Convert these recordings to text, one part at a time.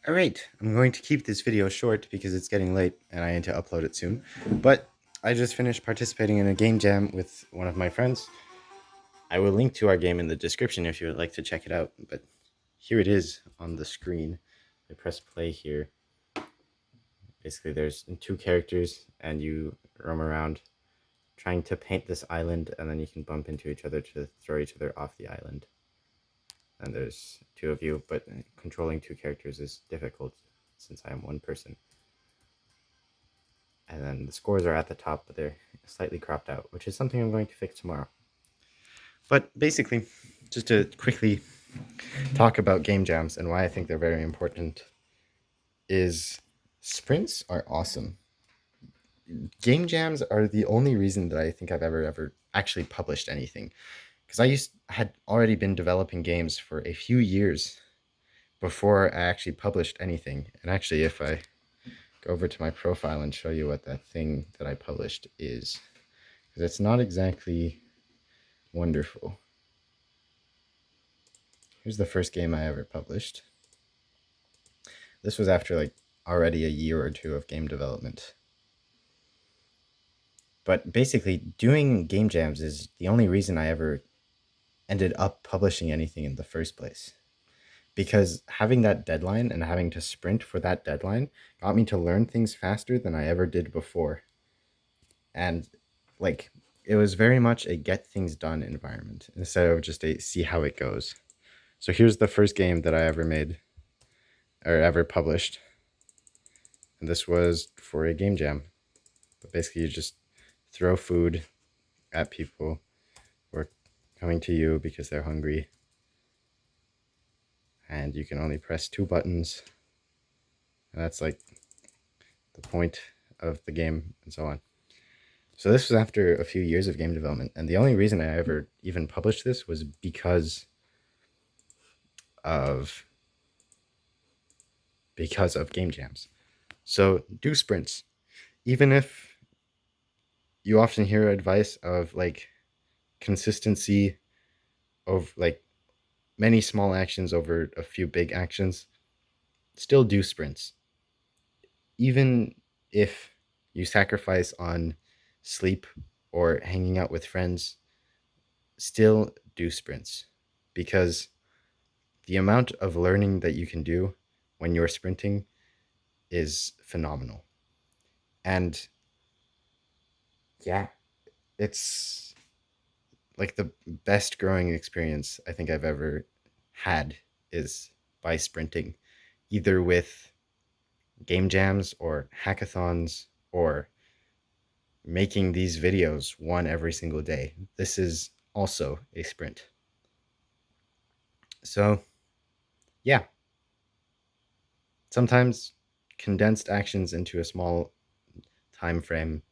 Alright, I'm going to keep this video short because it's getting late and I need to upload it soon. But I just finished participating in a game jam with one of my friends. I will link to our game in the description if you would like to check it out. But here it is on the screen. I press play here. Basically, there's two characters and you roam around trying to paint this island, and then you can bump into each other to throw each other off the island. And there's two of you, but controlling two characters is difficult since I am one person. And then the scores are at the top, but they're slightly cropped out, which is something I'm going to fix tomorrow. But basically, just to quickly talk about game jams and why I think they're very important, is sprints are awesome. Game jams are the only reason that I think I've ever actually published anything, because had already been developing games for a few years before I actually published anything. And actually, if I go over to my profile and show you what that thing that I published is, because it's not exactly wonderful. Here's the first game I ever published. This was after like already a year or two of game development. But basically, doing game jams is the only reason I ever ended up publishing anything in the first place. Because having that deadline and having to sprint for that deadline got me to learn things faster than I ever did before. And like, it was very much a get things done environment instead of just a see how it goes. So here's the first game that I ever made or ever published. And this was for a game jam. But basically, you just throw food at people who are coming to you because they're hungry. And you can only press 2 buttons. And that's like the point of the game and so on. So this was after a few years of game development. And the only reason I ever even published this was because of game jams. So do sprints. Even if you often hear advice of like consistency of like many small actions over a few big actions, still do sprints. Even if you sacrifice on sleep or hanging out with friends, still do sprints, because the amount of learning that you can do when you're sprinting is phenomenal. And yeah, it's like the best growing experience I think I've ever had is by sprinting, either with game jams or hackathons or making these videos one every single day. This is also a sprint. So, yeah, sometimes condensed actions into a small time frame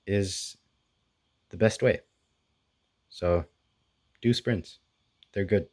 is the best way. So, do sprints. They're good.